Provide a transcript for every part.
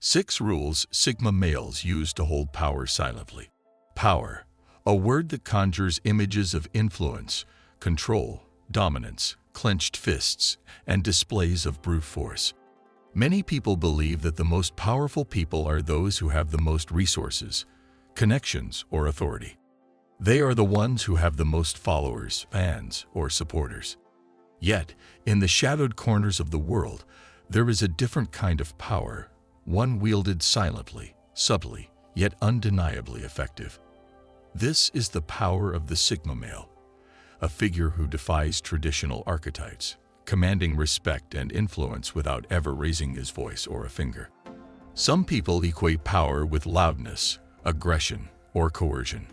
6 rules Sigma males use to hold power silently. Power, a word that conjures images of influence, control, dominance, clenched fists, and displays of brute force. Many people believe that the most powerful people are those who have the most resources, connections, or authority. They are the ones who have the most followers, fans, or supporters. Yet, in the shadowed corners of the world, there is a different kind of power, one wielded silently, subtly, yet undeniably effective. This is the power of the Sigma male, a figure who defies traditional archetypes, commanding respect and influence without ever raising his voice or a finger. Some people equate power with loudness, aggression, or coercion.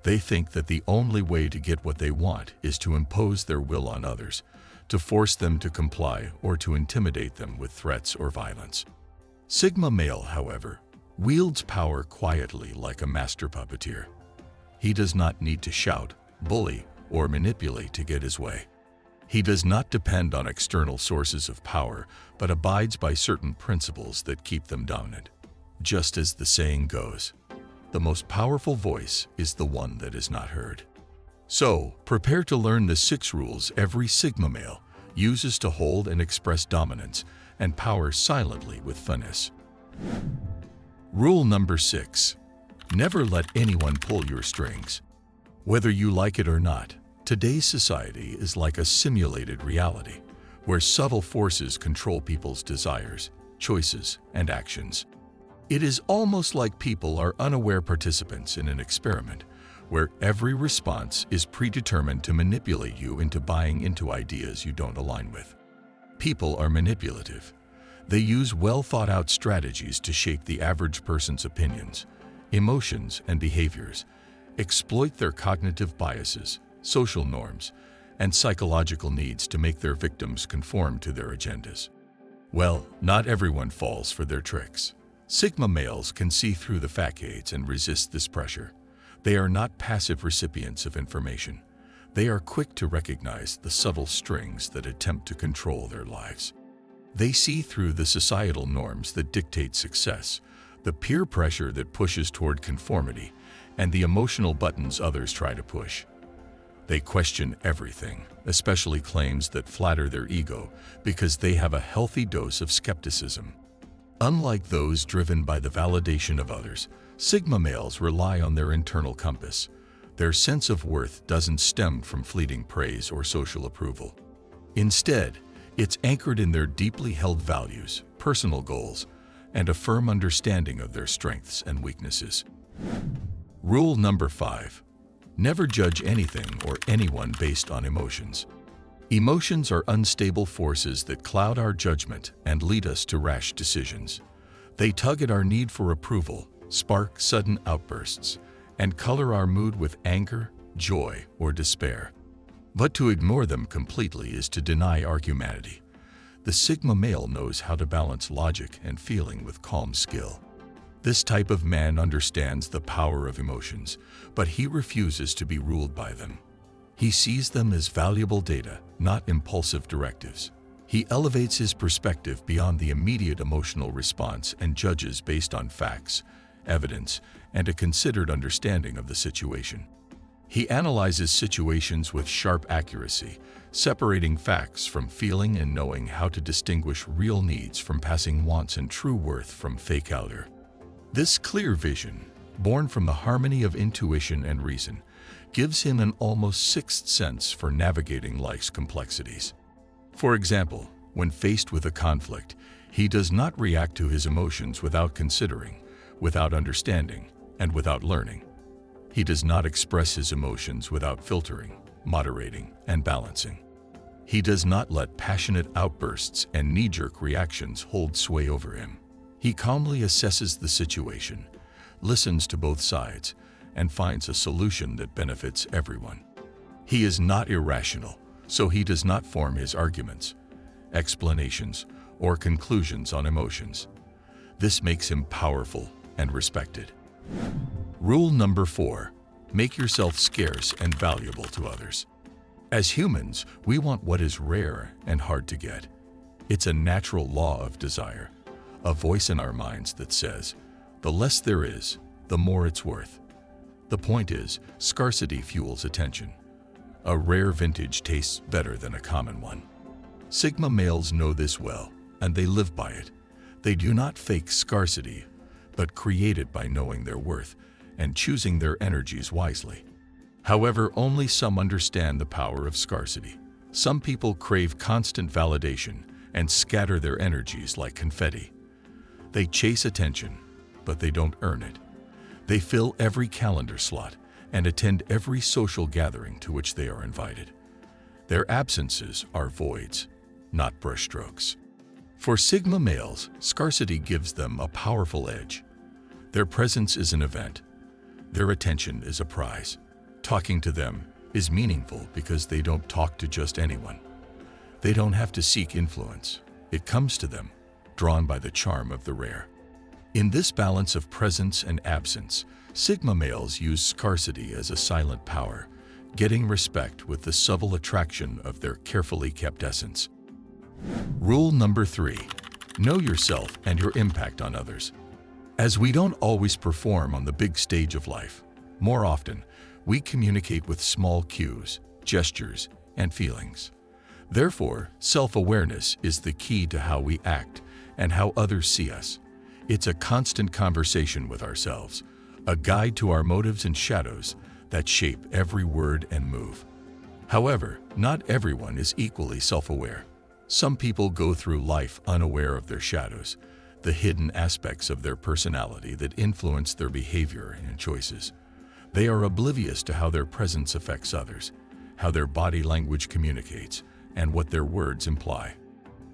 They think that the only way to get what they want is to impose their will on others, to force them to comply, or to intimidate them with threats or violence. Sigma male, however, wields power quietly like a master puppeteer. He does not need to shout, bully, or manipulate to get his way. He does not depend on external sources of power, but abides by certain principles that keep them dominant. Just as the saying goes, the most powerful voice is the one that is not heard. So, prepare to learn the 6 rules every Sigma male uses to hold and express dominance and power silently with finesse. Rule number 6. Never let anyone pull your strings. Whether you like it or not, today's society is like a simulated reality, where subtle forces control people's desires, choices, and actions. It is almost like people are unaware participants in an experiment, where every response is predetermined to manipulate you into buying into ideas you don't align with. People are manipulative. They use well-thought-out strategies to shape the average person's opinions, emotions, and behaviors, exploit their cognitive biases, social norms, and psychological needs to make their victims conform to their agendas. Well, not everyone falls for their tricks. Sigma males can see through the facades and resist this pressure. They are not passive recipients of information. They are quick to recognize the subtle strings that attempt to control their lives. They see through the societal norms that dictate success, the peer pressure that pushes toward conformity, and the emotional buttons others try to push. They question everything, especially claims that flatter their ego, because they have a healthy dose of skepticism. Unlike those driven by the validation of others, Sigma males rely on their internal compass. Their sense of worth doesn't stem from fleeting praise or social approval. Instead, it's anchored in their deeply held values, personal goals, and a firm understanding of their strengths and weaknesses. Rule number 5. Never judge anything or anyone based on emotions. Emotions are unstable forces that cloud our judgment and lead us to rash decisions. They tug at our need for approval, spark sudden outbursts, and color our mood with anger, joy, or despair. But to ignore them completely is to deny our humanity. The Sigma male knows how to balance logic and feeling with calm skill. This type of man understands the power of emotions, but he refuses to be ruled by them. He sees them as valuable data, not impulsive directives. He elevates his perspective beyond the immediate emotional response and judges based on facts, evidence, and a considered understanding of the situation. He analyzes situations with sharp accuracy, separating facts from feeling and knowing how to distinguish real needs from passing wants and true worth from fake outer. This clear vision, born from the harmony of intuition and reason, gives him an almost sixth sense for navigating life's complexities. For example, when faced with a conflict, he does not react to his emotions without considering, without understanding, and without learning. He does not express his emotions without filtering, moderating, and balancing. He does not let passionate outbursts and knee-jerk reactions hold sway over him. He calmly assesses the situation, listens to both sides, and finds a solution that benefits everyone. He is not irrational, so he does not form his arguments, explanations, or conclusions on emotions. This makes him powerful and respected. Rule number 4. Make yourself scarce and valuable to others. As humans, we want what is rare and hard to get. It's a natural law of desire. a voice in our minds that says, the less there is, the more it's worth. The point is, scarcity fuels attention. A rare vintage tastes better than a common one. Sigma males know this well, and they live by it. They do not fake scarcity, but create it by knowing their worth and choosing their energies wisely. However, only some understand the power of scarcity. Some people crave constant validation and scatter their energies like confetti. They chase attention, but they don't earn it. They fill every calendar slot and attend every social gathering to which they are invited. Their absences are voids, not brushstrokes. For Sigma males, scarcity gives them a powerful edge. Their presence is an event. Their attention is a prize. Talking to them is meaningful because they don't talk to just anyone. They don't have to seek influence. It comes to them, drawn by the charm of the rare. In this balance of presence and absence, Sigma males use scarcity as a silent power, getting respect with the subtle attraction of their carefully kept essence. Rule number 3. Know yourself and your impact on others. As we don't always perform on the big stage of life, more often, we communicate with small cues, gestures, and feelings. Therefore, self-awareness is the key to how we act and how others see us. It's a constant conversation with ourselves, a guide to our motives and shadows that shape every word and move. However, not everyone is equally self-aware. Some people go through life unaware of their shadows, the hidden aspects of their personality that influence their behavior and choices. They are oblivious to how their presence affects others, how their body language communicates, and what their words imply.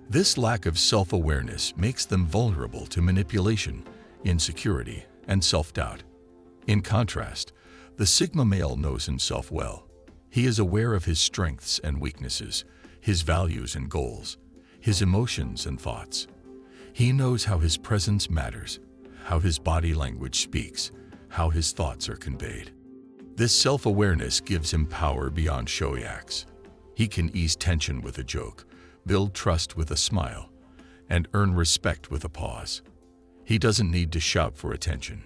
This lack of self-awareness makes them vulnerable to manipulation, insecurity, and self-doubt. In contrast, the Sigma male knows himself well. He is aware of his strengths and weaknesses, his values and goals, his emotions and thoughts. He knows how his presence matters, how his body language speaks, how his thoughts are conveyed. This self-awareness gives him power beyond showy acts. He can ease tension with a joke, build trust with a smile, and earn respect with a pause. He doesn't need to shout for attention.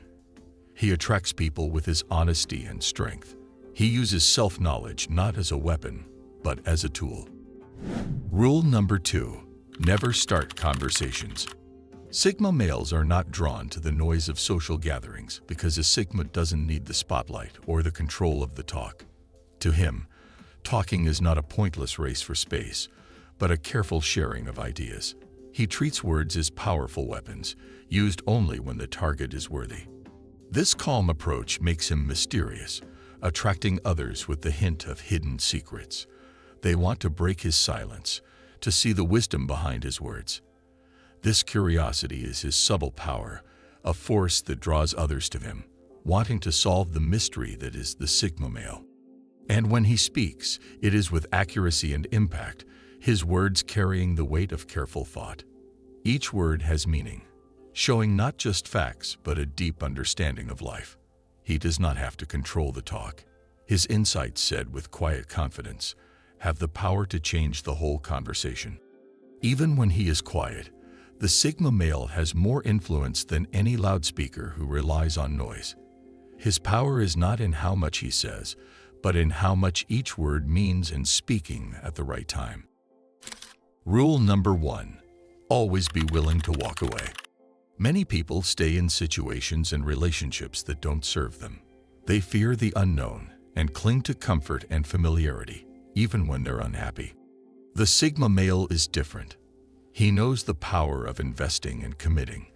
He attracts people with his honesty and strength. He uses self-knowledge not as a weapon, but as a tool. Rule number 2. Never start conversations. Sigma males are not drawn to the noise of social gatherings because a Sigma doesn't need the spotlight or the control of the talk. To him, talking is not a pointless race for space, but a careful sharing of ideas. He treats words as powerful weapons, used only when the target is worthy. This calm approach makes him mysterious, attracting others with the hint of hidden secrets. They want to break his silence, to see the wisdom behind his words. This curiosity is his subtle power, a force that draws others to him, wanting to solve the mystery that is the Sigma male. And when he speaks, it is with accuracy and impact, his words carrying the weight of careful thought. Each word has meaning, showing not just facts but a deep understanding of life. He does not have to control the talk. His insights, said with quiet confidence, have the power to change the whole conversation. Even when he is quiet, the Sigma male has more influence than any loudspeaker who relies on noise. His power is not in how much he says, but in how much each word means in speaking at the right time. Rule number 1. Always be willing to walk away. Many people stay in situations and relationships that don't serve them. They fear the unknown and cling to comfort and familiarity, even when they're unhappy. The Sigma male is different. He knows the power of investing and committing,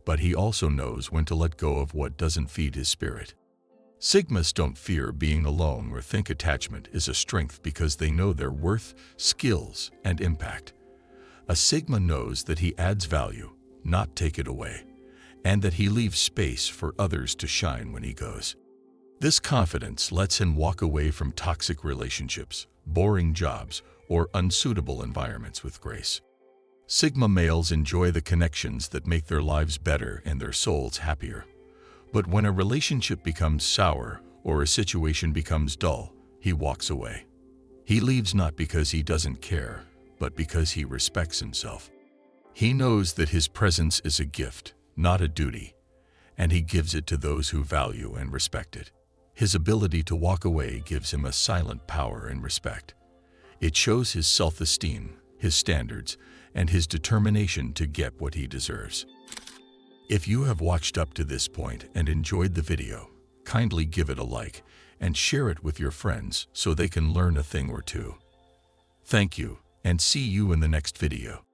but he also knows when to let go of what doesn't feed his spirit. Sigmas don't fear being alone or think attachment is a strength because they know their worth, skills, and impact. A Sigma knows that he adds value, not take it away, and that he leaves space for others to shine when he goes. This confidence lets him walk away from toxic relationships, boring jobs, or unsuitable environments with grace. Sigma males enjoy the connections that make their lives better and their souls happier. But when a relationship becomes sour or a situation becomes dull, he walks away. He leaves not because he doesn't care, but because he respects himself. He knows that his presence is a gift, not a duty, and he gives it to those who value and respect it. His ability to walk away gives him a silent power and respect. It shows his self-esteem, his standards, and his determination to get what he deserves. If you have watched up to this point and enjoyed the video, kindly give it a like and share it with your friends so they can learn a thing or two. Thank you, and see you in the next video.